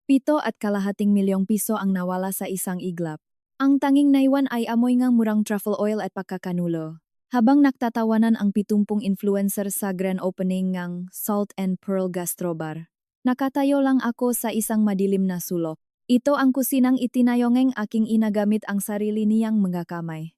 7.5 milyong piso ang nawala sa isang iglap. Ang tanging naiwan ay amoy ng murang truffle oil at pagkakanulo. Habang nagtatawanan ang 70 influencer sa grand opening ng Salt and Pearl Gastrobar, nakatayo lang ako sa isang madilim na sulok. Ito ang kusinang itinayong aking inagamit ang sarili niyang mga kamay.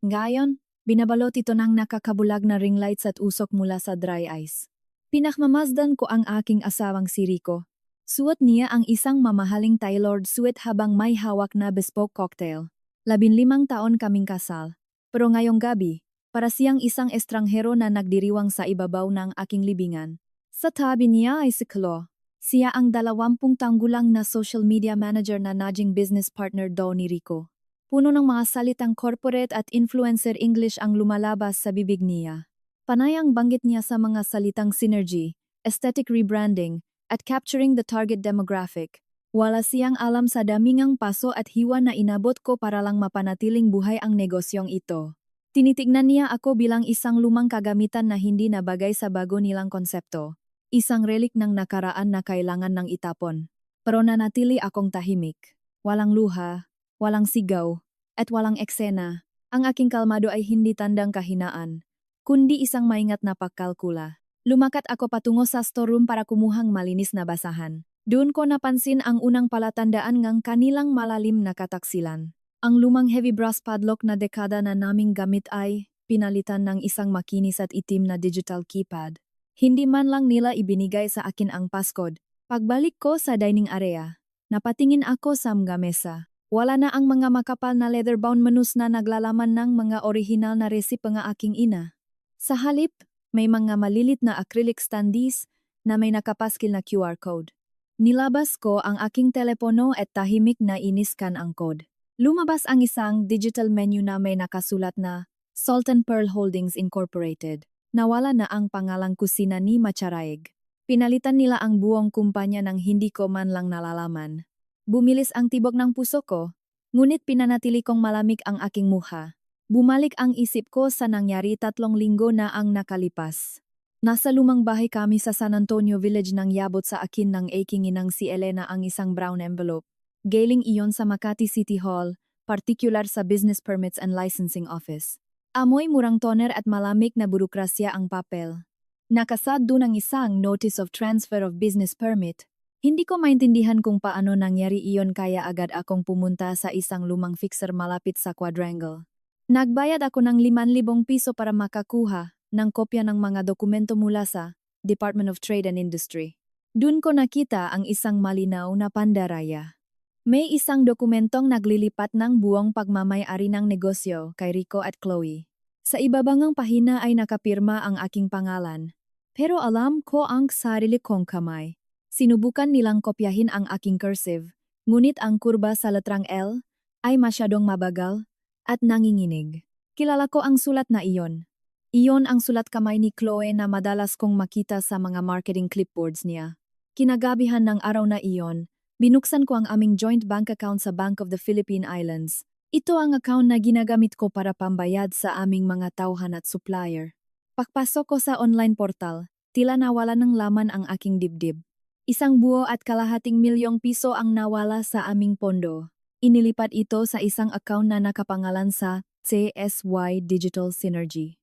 Ngayon, binabalot ito ng nakakabulag na ring lights at usok mula sa dry ice. Pinakmamasdan ko ang aking asawang si Rico. Suot niya ang isang mamahaling tailored suit habang may hawak na bespoke cocktail. 15 taon kaming kasal. Pero ngayong gabi, para siyang isang estranghero na nagdiriwang sa ibabaw ng aking libingan. Sa tabi niya ay si Chloe. Siya ang 20 taong gulang na social media manager na naging business partner daw ni Rico. Puno ng mga salitang corporate at influencer English ang lumalabas sa bibig niya. Panayang banggit niya sa mga salitang synergy, aesthetic rebranding, at capturing the target demographic. Wala siyang alam sa damingang paso at hiwa na inabot ko para lang mapanatiling buhay ang negosyong ito. Tinitignan niya ako bilang isang lumang kagamitan na hindi na bagay sa bago nilang konsepto. Isang relic ng nakaraan na kailangan ng itapon. Pero nanatili akong tahimik. Walang luha, walang sigaw, at walang eksena. Ang aking kalmado ay hindi tandang kahinaan, kundi isang maingat na pagkalkula. Lumakat ako patungo sa storeroom para kumuhang malinis na basahan. Doon ko napansin ang unang palatandaan ng kanilang malalim na kataksilan. Ang lumang heavy brass padlock na dekada na naming gamit ay pinalitan ng isang makinis at itim na digital keypad. Hindi man lang nila ibinigay sa akin ang passcode. Pagbalik ko sa dining area, napatingin ako sa mga mesa. Wala na ang mga makapal na leather-bound menus na naglalaman ng mga orihinal na resipe ng aking ina. Sa halip, may mga malilit na acrylic standees na may nakapaskil na QR code. Nilabas ko ang aking telepono at tahimik na iniskan ang code. Lumabas ang isang digital menu na may nakasulat na Salt and Pearl Holdings Incorporated. Nawala na ang pangalang kusina ni Macharaig. Pinalitan nila ang buong kumpanya ng hindi ko man lang nalalaman. Bumilis ang tibok ng puso ko, ngunit pinanatili kong malamig ang aking mukha. Bumalik ang isip ko sa nangyari 3 linggo na ang nakalipas. Nasa lumang bahay kami sa San Antonio Village nang yabot sa akin ng aking inang si Elena ang isang brown envelope. Galing iyon sa Makati City Hall, partikular sa Business Permits and Licensing Office. Amoy murang toner at malamig na burokrasya ang papel. Nakasad doon ang isang Notice of Transfer of Business Permit. Hindi ko maintindihan kung paano nangyari iyon kaya agad akong pumunta sa isang lumang fixer malapit sa Quadrangle. Nagbayad ako ng 5,000 piso para makakuha ng kopya ng mga dokumento mula sa Department of Trade and Industry. Doon ko nakita ang isang malinaw na pandaraya. May isang dokumentong naglilipat ng buong pagmamay-ari ng negosyo kay Rico at Chloe. Sa ibabangang pahina ay nakapirma ang aking pangalan. Pero alam ko ang sarili kong kamay. Sinubukan nilang kopyahin ang aking cursive, ngunit ang kurba sa letrang L ay masyadong mabagal at nanginginig. Kilala ko ang sulat na iyon. Iyon ang sulat kamay ni Chloe na madalas kong makita sa mga marketing clipboards niya. Kinagabihan ng araw na iyon, binuksan ko ang aming joint bank account sa Bank of the Philippine Islands. Ito ang account na ginagamit ko para pambayad sa aming mga tauhan at supplier. Pagpasok ko sa online portal, tila nawala ng laman ang aking dibdib. 1.5 milyong piso ang nawala sa aming pondo. Inilipat ito sa isang account na nakapangalan sa CSY Digital Synergy,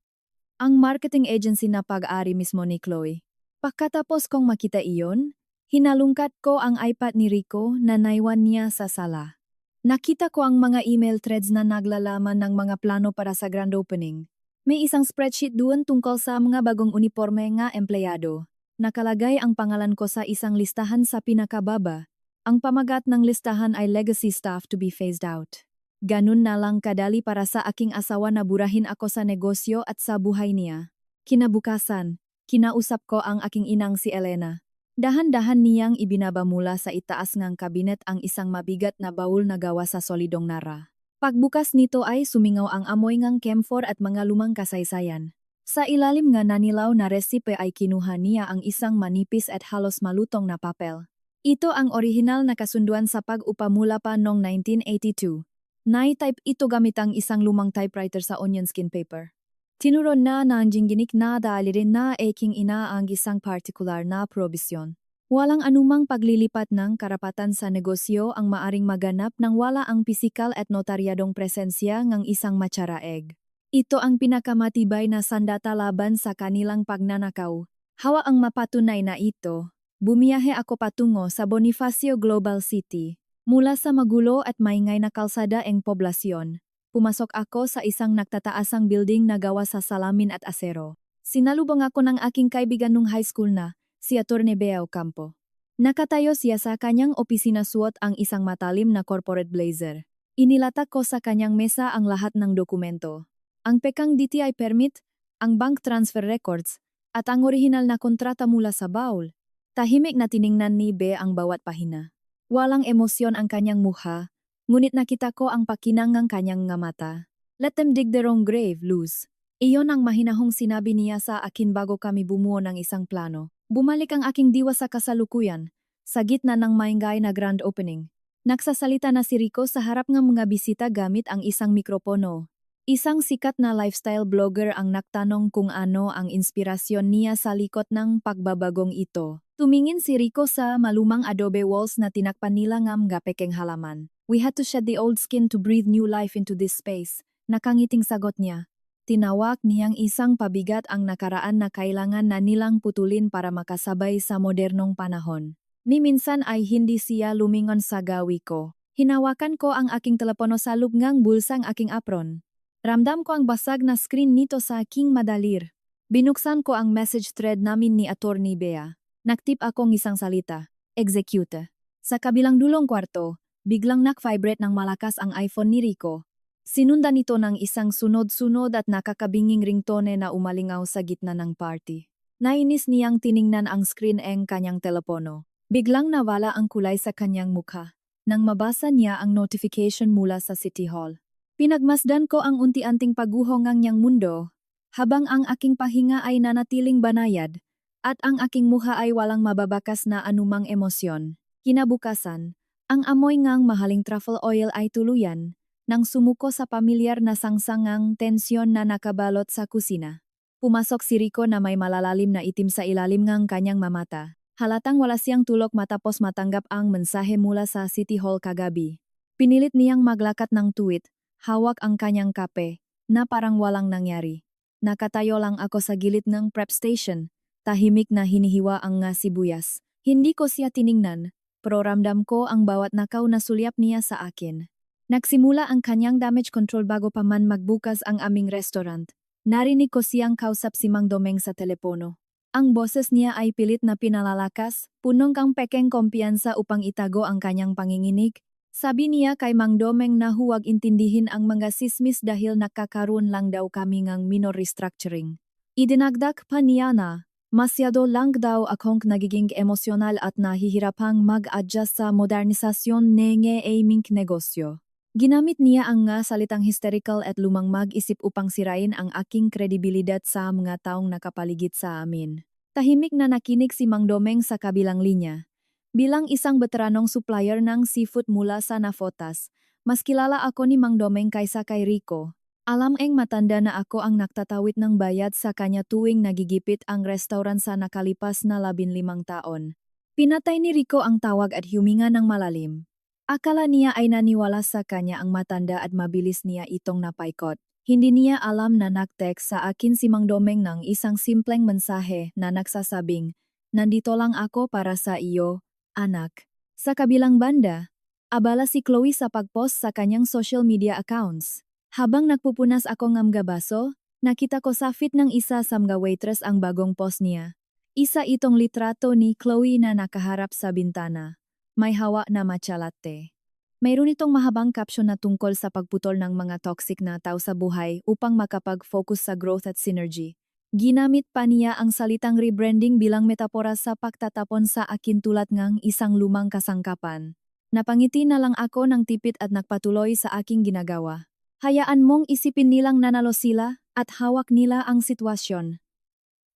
ang marketing agency na pag-ari mismo ni Chloe. Pagkatapos kong makita iyon, hinalungkat ko ang iPad ni Rico na naiwan niya sa sala. Nakita ko ang mga email threads na naglalaman ng mga plano para sa grand opening. May isang spreadsheet doon tungkol sa mga bagong uniforme nga empleyado. Nakalagay ang pangalan ko sa isang listahan sa pinakababa. Ang pamagat ng listahan ay legacy staff to be phased out. Ganun na lang kadali para sa aking asawa na burahin ako sa negosyo at sa buhay niya. Kinabukasan, kinausap ko ang aking inang si Elena. Dahan-dahan niyang ibinaba mula sa itaas ng kabinet ang isang mabigat na baul na gawa sa solidong nara. Pagbukas nito ay sumingaw ang amoy ng camphor at mga lumang kasaysayan. Sa ilalim nga nanilaw na resipe ay kinuha niya ang isang manipis at halos malutong na papel. Ito ang orihinal na kasunduan sa pag-upa mula pa noong 1982. Nai-type ito gamit ang isang lumang typewriter sa onion skin paper. Tinuron na nanjingginik na dahil rin na aking ina ang isang partikular na probisyon. Walang anumang paglilipat ng karapatan sa negosyo ang maaring maganap nang wala ang pisikal at notaryadong presensya ng isang matsaraeg. Ito ang pinakamatibay na sandata laban sa kanilang pagnanakaw. Hawa ang mapatunay na ito. Bumiyahe ako patungo sa Bonifacio Global City. Mula sa magulo at maingay na kalsada ng poblasyon, pumasok ako sa isang nagtataasang building na gawa sa salamin at asero. Sinalubong ako ng aking kaibigan nung high school na, si Atty. Bea Ocampo. Nakatayo siya sa kanyang opisina suot ang isang matalim na corporate blazer. Inilatak ko sa kanyang mesa ang lahat ng dokumento. Ang pekang DTI permit, ang bank transfer records, at ang orihinal na kontrata mula sa baul. Tahimik na tiningnan ni Bea ang bawat pahina. Walang emosyon ang kanyang mukha, ngunit nakita ko ang pakinang ng kanyang nga mata. Let them dig their own grave, Luz. Iyon ang mahinahong sinabi niya sa akin bago kami bumuo ng isang plano. Bumalik ang aking diwa sa kasalukuyan, sa gitna ng maingay na grand opening. Nagsasalita na si Rico sa harap ng mga bisita gamit ang isang mikropono. Isang sikat na lifestyle blogger ang nagtanong kung ano ang inspirasyon niya sa likod ng pagbabagong ito. Tumingin si Rico sa malumang adobe walls na tinakpan nila ng gapekeng halaman. We had to shed the old skin to breathe new life into this space. Nakangiting sagot niya. Tinawag niyang isang pabigat ang nakaraan na kailangan na nilang putulin para makasabay sa modernong panahon. Ni minsan ay hindi siya lumingon sa gawi ko. Hinawakan ko ang aking telepono sa loob ng bulsang aking apron. Ramdam ko ang basag na screen nito sa aking madalir. Binuksan ko ang message thread namin ni Atty. Bea. Nagtip akong isang salita. Execute. Sa kabilang dulong kwarto, biglang nak-vibrate ng malakas ang iPhone ni Rico. Sinundan ito ng isang sunod-sunod at nakakabinging ringtone na umalingaw sa gitna ng party. Nainis niyang tiningnan ang screen ng kanyang telepono. Biglang nawala ang kulay sa kanyang mukha nang mabasa niya ang notification mula sa City Hall. Pinagmasdan ko ang unti-anting pagguho ng niyang mundo, habang ang aking pahinga ay nanatiling banayad, at ang aking mukha ay walang mababakas na anumang emosyon. Kinabukasan, ang amoy ng mahaling truffle oil ay tuluyan, nang sumuko sa pamilyar na sangsangang tensyon na nakabalot sa kusina. Pumasok si Rico na may malalalim na itim sa ilalim ng kanyang mamata. Halatang wala siyang tulog matapos matanggap ang mensahe mula sa City Hall kagabi. Pinilit niyang maglakat ng tuwid. Hawak ang kanyang kape, na parang walang nangyari. Nakatayo lang ako sa gilid ng prep station, tahimik na hinihiwa ang nga sibuyas. Hindi ko siya tiningnan, pero ramdam ko ang bawat nakaw na sulyap niya sa akin. Nagsimula ang kanyang damage control bago pa man magbukas ang aming restaurant. Narinig ko siyang kausap si Mang Domeng sa telepono. Ang boses niya ay pilit na pinalalakas, punong kang pekeng kumpiyansa upang itago ang kanyang panginginig. Sabi niya kay Mang Domeng na huwag intindihin ang mga sismis dahil nakakaroon lang daw kami ng minor restructuring. Idinagdag pa niya na, masyado lang daw akong nagiging emosyonal at nahihirapang mag-adjust sa modernisasyon ng aming negosyo. Ginamit niya ang nga salitang hysterical at lumang mag-isip upang sirain ang aking kredibilidad sa mga taong nakapaligid sa amin. Tahimik na nakinig si Mang Domeng sa kabilang linya. Bilang isang veteranong supplier ng seafood mula sa Nafotas, mas kilala ako ni Mang Domeng kaysa kay Rico. Alam matanda na ako ang nagtatawid ng bayad sa kanya tuwing nagigipit ang restaurant sa nakalipas na 15 taon. Pinatay ni Rico ang tawag at huminga ng malalim. Akala niya ay naniwala sa kanya ang matanda at mabilis niya itong napaikot. Hindi niya alam na nag-text sa akin si Mang Domeng ng isang simpleng mensahe na nagsasabing, "Nandito lang ako para sa iyo, anak." Sa kabilang banda, abala si Chloe sa pag-post sa kanyang social media accounts. Habang nagpupunas ako ng gabaso, nakita ko sa feed ng isa sa mga waitress ang bagong post niya. Isa itong litrato ni Chloe na nakaharap sa bintana. May hawa na matcha latte. Mayroon itong mahabang caption na tungkol sa pagputol ng mga toxic na tao sa buhay upang makapag-focus sa growth at synergy. Ginamit pa niya ang salitang rebranding bilang metapora sa pagtatapon sa akin tulad ng isang lumang kasangkapan. Napangiti na lang ako ng tipit at nagpatuloy sa aking ginagawa. Hayaan mong isipin nilang nanalo sila at hawak nila ang sitwasyon.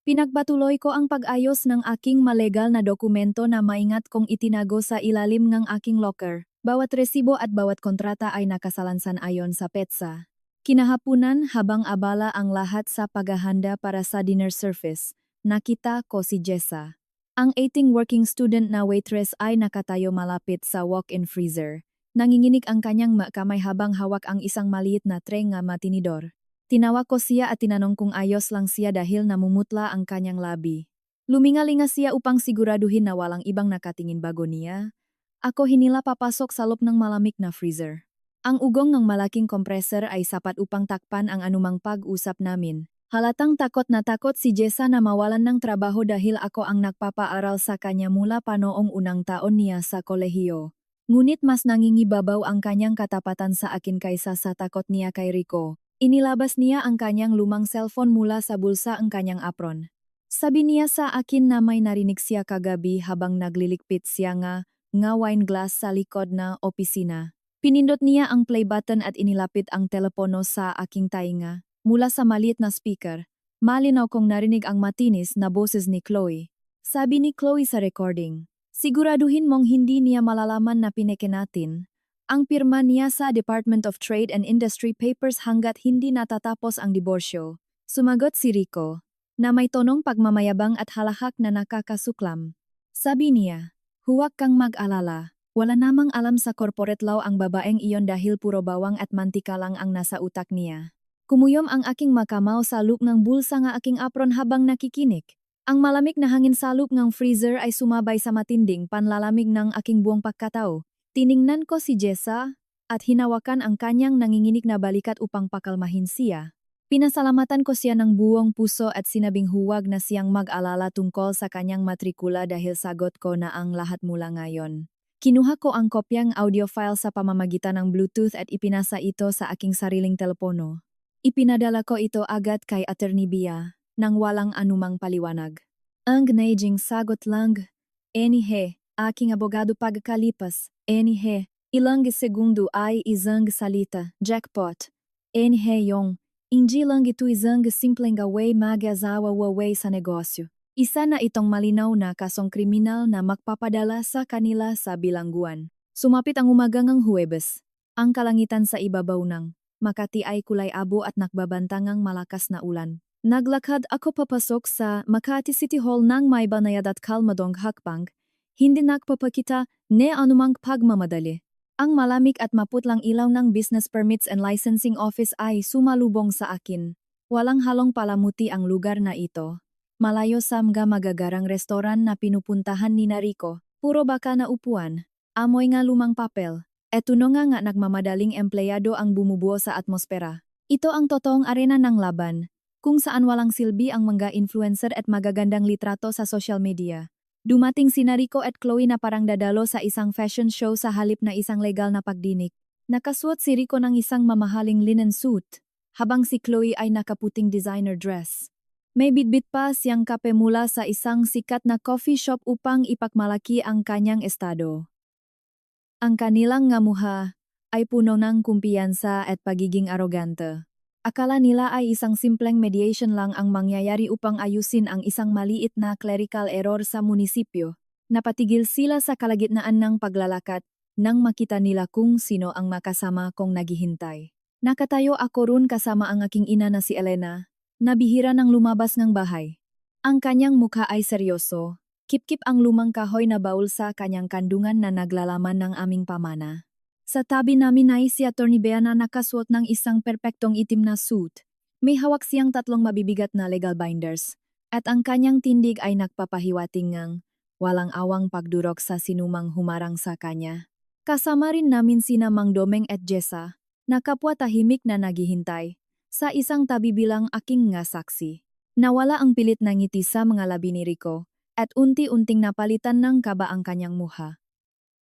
Pinagpatuloy ko ang pag-ayos ng aking malegal na dokumento na maingat kong itinago sa ilalim ng aking locker. Bawat resibo at bawat kontrata ay nakasalansan ayon sa petsa. Kinahapunan habang abala ang lahat sa paghahanda para sa dinner service, nakita ko si Jessa. Ang 18 working student na waitress ay nakatayo malapit sa walk-in freezer. Nanginginig ang kanyang kamay habang hawak ang isang maliit na tray nga matinidor. Tinawag ko siya at tinanong kung ayos lang siya dahil namumutla ang kanyang labi. Lumingalinga siya upang siguraduhin na walang ibang nakatingin bago niya. Ako hinila papasok sa loob ng malamig na freezer. Ang ugong ng malaking compressor ay sapat upang takpan ang anumang pag-usap namin. Halatang takot na takot si Jessa na mawalan ng trabaho dahil ako ang nagpapaaral sa kanya mula pa noong unang taon niya sa kolehiyo. Ngunit mas nangingibabaw ang kanyang katapatan sa akin kaysa sa takot niya kay Rico. Inilabas niya ang kanyang lumang cellphone mula sa bulsa ang kanyang apron. Sabi niya sa akin na may narinig siya kagabi habang naglilikpit siya nga wine glass sa likod na opisina. Pinindot niya ang play button at inilapit ang telepono sa aking tainga. Mula sa maliit na speaker, malinaw kong narinig ang matinis na boses ni Chloe. Sabi ni Chloe sa recording, siguraduhin mong hindi niya malalaman na pineke natin ang pirma niya sa Department of Trade and Industry Papers hanggat hindi natatapos ang diborsyo. Sumagot si Rico, na may tonong pagmamayabang at halahak na nakakasuklam. Sabi niya, huwag kang mag-alala. Wala namang alam sa corporate law ang babaeng iyon dahil puro bawang at mantika lang ang nasa utak niya. Kumuyom ang aking makamaw sa loop ng bulsa nga aking apron habang nakikinig. Ang malamig na hangin sa loop ng freezer ay sumabay sa matinding panlalamig ng aking buong pagkatao. Tiningnan ko si Jessa at hinawakan ang kanyang nanginginig na balikat upang pakalmahin siya. Pinasalamatan ko siya ng buong puso at sinabing huwag na siyang mag-alala tungkol sa kanyang matrikula dahil sagot ko na ang lahat mula ngayon. Kinuha ko ang kopyang audio file sa pamamagitan ng Bluetooth at ipinasa ito sa aking sariling telepono. Ipinadala ko ito agad kay Attorney Bia, nang walang anumang paliwanag. Ang gnaging sagot lang, enihe, aking abogado pagkalipas, enihe, ilang segundo ay isang salita, jackpot. Enihe yung, hindi lang ito isang simpleng away mag-asawa waway sa negosyo. Isa na itong malinaw na kasong kriminal na magpapadala sa kanila sa bilangguan. Sumapit ang umagang ang Huwebes. Ang kalangitan sa ibabaw ng Makati ay kulay abo at nakbabantangang malakas na ulan. Naglakad ako papasok sa Makati City Hall nang may banayad at kalmadong hakbang. Hindi nagpapakita ne anumang pagmamadali. Ang malamig at maputlang ilaw ng Business Permits and Licensing Office ay sumalubong sa akin. Walang halong palamuti ang lugar na ito. Malayo sa mga magagarang restoran na pinupuntahan ni Rico, puro baka na upuan, amoy nga lumang papel. Eto no nga nagmamadaling empleyado ang bumubuo sa atmosfera. Ito ang totoong arena ng laban, kung saan walang silbi ang mga influencer at magagandang litrato sa social media. Dumating si Rico at Chloe na parang dadalo sa isang fashion show sa halip na isang legal na pagdinig. Nakasuot si Rico ng isang mamahaling linen suit, habang si Chloe ay nakaputing designer dress. May bitbit pa siyang kape mula sa isang sikat na coffee shop upang ipagmalaki ang kanyang estado. Ang kanilang ngamuha ay puno ng kumpiyansa at pagiging arogante. Akala nila ay isang simpleng mediation lang ang mangyayari upang ayusin ang isang maliit na clerical error sa munisipyo. Napatigil sila sa kalagitnaan ng paglalakad nang makita nila kung sino ang makasama kong naghihintay. Nakatayo ako ron kasama ang aking ina na si Elena, na bihira nang lumabas ng bahay. Ang kanyang mukha ay seryoso. Kip-kip ang lumang kahoy na baul sa kanyang kandungan na naglalaman ng aming pamana. Sa tabi namin ay si Attorney Bea na nakasuot ng isang perpektong itim na suit. May hawak siyang 3 mabibigat na legal binders. At ang kanyang tindig ay nagpapahiwating ngang walang awang pagdurok sa sinumang humarang sa kanya. Kasama rin namin sina Mang Domeng at Jessa, na kapwa tahimik na naghihintay. Sa isang tabi bilang aking nga saksi. Nawala ang pilit na ngiti sa mga labi ni Rico, at unti-unting napalitan ng kaba ang kanyang muha.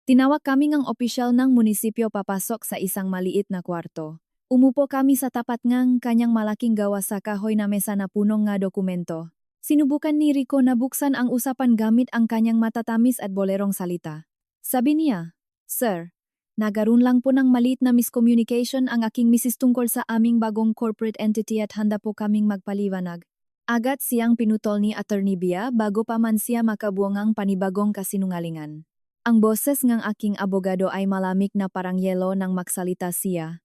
Tinawag kami ng opisyal ng munisipyo papasok sa isang maliit na kwarto. Umupo kami sa tapat ng kanyang malaking gawa sa kahoy na mesa na punong nga dokumento. Sinubukan ni Rico na buksan ang usapan gamit ang kanyang matatamis at bolerong salita. Sabi niya, "Sir, nagaroon lang po ng maliit na miscommunication ang aking misis tungkol sa aming bagong corporate entity at handa po kaming magpaliwanag." Agad siyang pinutol ni Attorney Bea bago pa man siya makabuong ang panibagong kasinungalingan. Ang boses ng aking abogado ay malamig na parang yelo nang magsalita siya.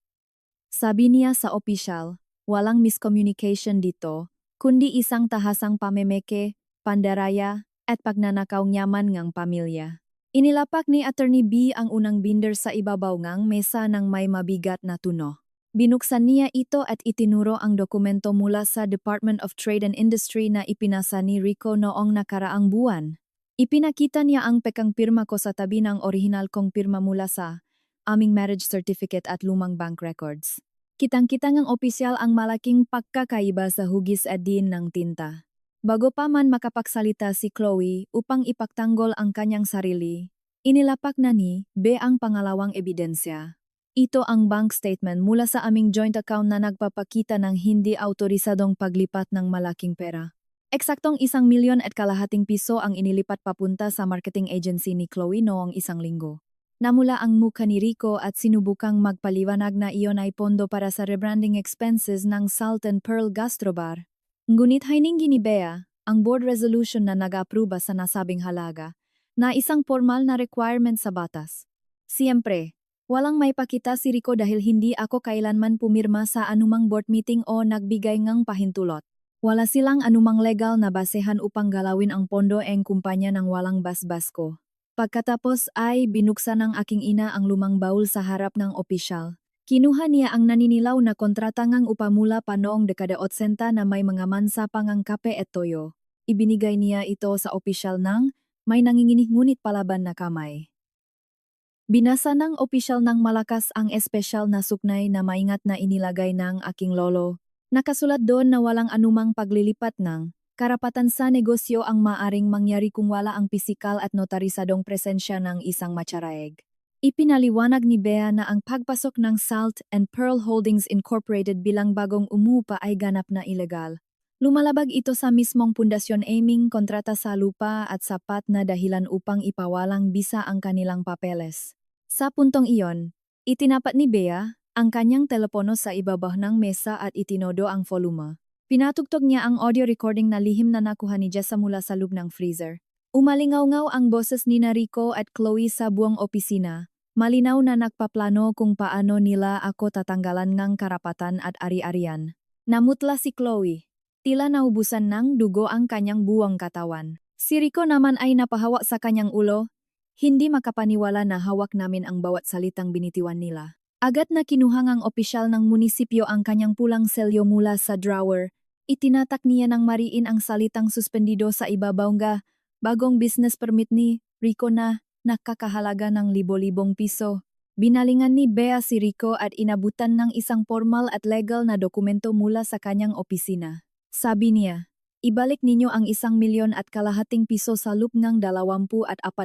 Sabi niya sa opisyal, walang miscommunication dito, kundi isang tahasang pamemeke, pandaraya, at pagnanakaw nyaman ngang pamilya. Inilapak ni Attorney B ang unang binder sa ibabaw ngang mesa ng may mabigat na tuno. Binuksan niya ito at itinuro ang dokumento mula sa Department of Trade and Industry na ipinasa ni Rico noong nakaraang buwan. Ipinakita niya ang pekang pirma ko sa tabi ng orihinal kong pirma mula sa aming marriage certificate at lumang bank records. Kitang-kita ngang opisyal ang malaking pagkakaiba sa hugis at din ng tinta. Bago pa man makapagsalita si Chloe upang ipagtanggol ang kanyang sarili, inilapak na ni B ang pangalawang ebidensya. Ito ang bank statement mula sa aming joint account na nagpapakita ng hindi autorisadong paglipat ng malaking pera. Eksaktong 1,500,000 piso ang inilipat papunta sa marketing agency ni Chloe noong 1 linggo. Namula ang mukha ni Rico at sinubukang magpaliwanag na iyon ay pondo para sa rebranding expenses ng Salt and Pearl Gastrobar. Ngunit hininggi ni Bea ang board resolution na nag-aproba sa nasabing halaga na isang formal na requirement sa batas. Siyempre, walang may pakita si Rico dahil hindi ako kailanman pumirma sa anumang board meeting o nagbigay ngang pahintulot. Wala silang anumang legal na basehan upang galawin ang pondo ng kumpanya ng walang basbas ko. Pagkatapos ay binuksan ng aking ina ang lumang baul sa harap ng opisyal. Kinuha niya ang naninilaw na kontrata ngang upamula pa noong dekada 80 na may mga mansapang ang kape at toyo. Ibinigay niya ito sa opisyal ng may nanginginig ngunit palaban na kamay. Binasa ng opisyal ng malakas ang espesyal na suknay na maingat na inilagay ng aking lolo. Nakasulat doon na walang anumang paglilipat ng karapatan sa negosyo ang maaring mangyari kung wala ang pisikal at notarisadong presensya ng isang matsaraeg. Ipinaliwanag ni Bea na ang pagpasok ng Salt and Pearl Holdings Incorporated bilang bagong umupa ay ganap na ilegal. Lumalabag ito sa mismong pundasyon aiming kontrata sa lupa at sapat na dahilan upang ipawalang bisa ang kanilang papeles. Sa puntong iyon, itinapat ni Bea ang kanyang telepono sa ibabaw ng mesa at itinodo ang volume. Pinatugtog niya ang audio recording na lihim na nakuha ni Jessa mula sa loob ng freezer. Umalingaw-ngaw ang boses ni Rico at Chloe sa buong opisina. Malinaw na nagpaplano kung paano nila ako tatanggalan ng karapatan at ari-arian. Namutla si Chloe. Tila naubusan ng dugo ang kanyang buwang katawan. Si Rico naman ay napahawa sa kanyang ulo. Hindi makapaniwala na hawak namin ang bawat salitang binitiwan nila. Agad na kinuha ngang opisyal ng munisipyo ang kanyang pulang selyo mula sa drawer. Itinatak niya ng mariin ang salitang suspendido sa ibabaw nga bagong business permit ni Rico na nakakahalaga ng libo-libong piso. Binalingan ni Bea si Rico at inabutan ng isang formal at legal na dokumento mula sa kanyang opisina. Sabi niya, ibalik ninyo ang 1,500,000 piso sa loob ng 24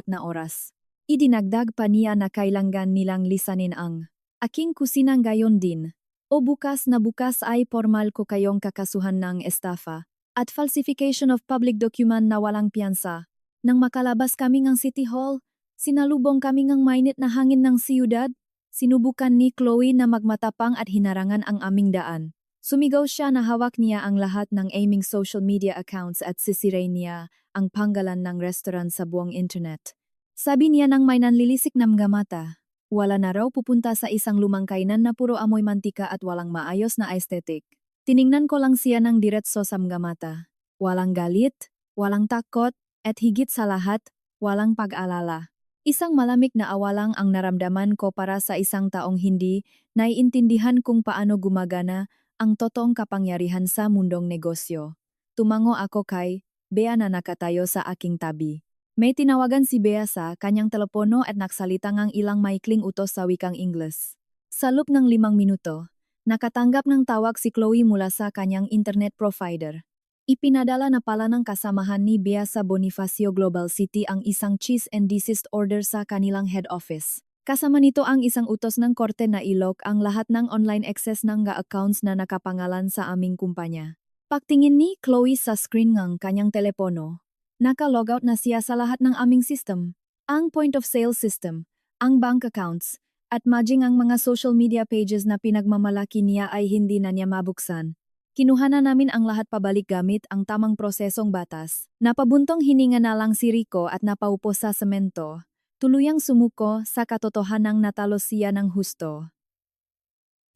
na oras. Idinagdag pa niya na kailangan nilang lisanin ang aking kusinang gayon din. O bukas na bukas ay formal ko kayong kakasuhan ng estafa at falsification of public document na walang piyansa. Nang makalabas kami ng City Hall, sinalubong kami ng mainit na hangin ng siyudad. Sinubukan ni Chloe na magmatapang at hinarangan ang aming daan. Sumigaw siya na hawak niya ang lahat ng aming social media accounts at sisirain niya ang panggalan ng restaurant sa buong internet. Sabi niya nang may nanlilisik na mga mata. Wala na raw pupunta sa isang lumang kainan na puro amoy mantika at walang maayos na aesthetic. Tiningnan ko lang siya ng diretso sa mga mata. Walang galit, walang takot, at higit sa lahat, walang pag-alala. Isang malamig na awalang ang naramdaman ko para sa isang taong hindi naiintindihan kung paano gumagana ang totoong kapangyarihan sa mundong negosyo. Tumango ako kay Bea na nakatayo sa aking tabi. May tinawagan si Bea sa kanyang telepono at nagsalita ngang ilang maikling utos sa wikang Ingles. Sa loob ng 5 minuto, nakatanggap ng tawag si Chloe mula sa kanyang internet provider. Ipinadala na pala ng kasamahan ni Bea sa Bonifacio Global City ang isang cease and desist order sa kanilang head office. Kasama nito ang isang utos ng korte na ilok ang lahat ng online access ng accounts na nakapangalan sa aming kumpanya. Pagtingin ni Chloe sa screen ng kanyang telepono, naka-logout na siya sa lahat ng aming system. Ang point of sale system, ang bank accounts, at maging ang mga social media pages na pinagmamalaki niya ay hindi na niya mabuksan. Kinuha na namin ang lahat pabalik gamit ang tamang prosesong batas. Napabuntong hininga na lang si Rico at napaupo sa semento. Tuluyang sumuko sa katotohanang natalo siya ng husto.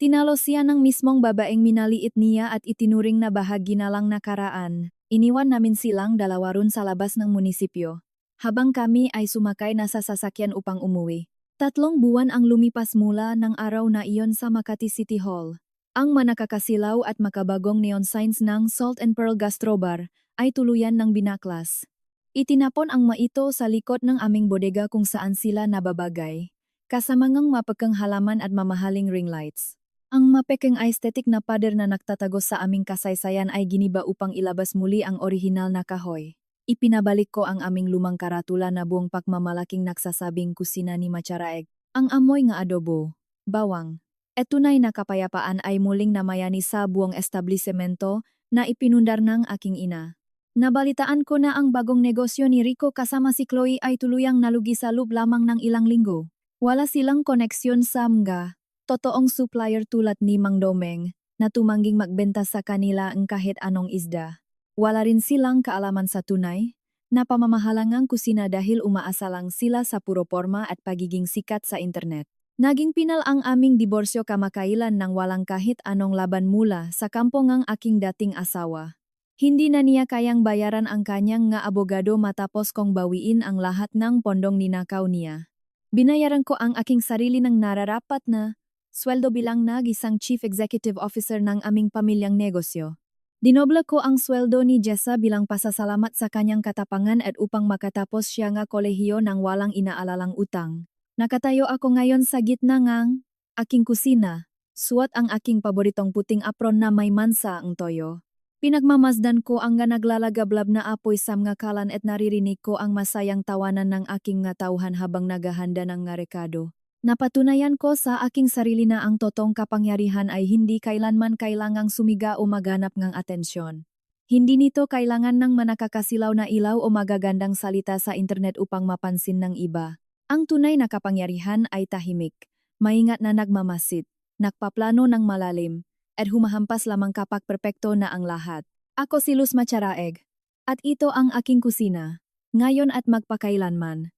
Tinalo siya ng mismong babaeng minaliit niya at itinuring na bahagi na lang nakaraan. Iniwan namin silang dalawa ron sa labas ng munisipyo. Habang kami ay sumakay na sa sasakyan upang umuwi. 3 buwan ang lumipas mula ng araw na iyon sa Makati City Hall. Ang manakakasilaw at makabagong neon signs ng Salt and Pearl Gastrobar ay tuluyan ng binaklas. Itinapon ang maito sa likod ng aming bodega kung saan sila nababagay, kasama ngang mapekang halaman at mamahaling ring lights. Ang mapekeng aesthetic na pader na nagtatagos sa aming kasaysayan ay giniba upang ilabas muli ang orihinal na kahoy. Ipinabalik ko ang aming lumang karatula na buong pagmamalaking nagsasabing kusina ni Macharaeg. Ang amoy nga adobo, bawang, at tunay na kapayapaan ay muling namayani sa buong establisemento na ipinundar ng aking ina. Nabalitaan ko na ang bagong negosyo ni Rico kasama si Chloe ay tuluyang nalugi sa loob lamang ng ilang linggo. Wala silang koneksyon sa mga totoong supplier tulad ni Mang Domeng na tumangging magbenta sa kanila ang kahit anong isda. Wala rin silang kaalaman sa tunay na pamamahalangang kusina dahil umaasa lang sila sa puro porma at pagiging sikat sa internet. Naging pinal ang aming diborsyo kamakailan nang walang kahit anong laban mula sa kampo ng aking dating asawa. Hindi na niya kayang bayaran ang kanyang nga abogado matapos kong bawiin ang lahat ng pondong ninakaw niya. Binayaran ko ang aking sarili ng nararapat na sweldo bilang isang chief executive officer ng aming pamilyang negosyo. Dinoble ko ang sweldo ni Jessa bilang pasasalamat sa kanyang katapangan at upang makatapos siya nga kolehiyo nang walang inaalalang utang. Nakatayo ako ngayon sa gitna ng aking kusina, suot ang aking paboritong puting apron na may mansa ang toyo. Pinagmamasdan ko ang nga naglalagablab na apoy sa mga kalan at naririnig ko ang masayang tawanan ng aking nga tauhan habang naghahanda ng nga rekado. Napatunayan ko sa aking sarili na ang totong kapangyarihan ay hindi kailanman kailangang sumiga o maghanap ng atensyon. Hindi nito kailangan ng manakakasilaw na ilaw o magagandang salita sa internet upang mapansin ng iba. Ang tunay na kapangyarihan ay tahimik, maingat na nagmamasid, nagpaplano ng malalim, at humahampas lamang kapag perpekto na ang lahat. Ako si Luz Macharaeg, at ito ang aking kusina, ngayon at magpakailanman.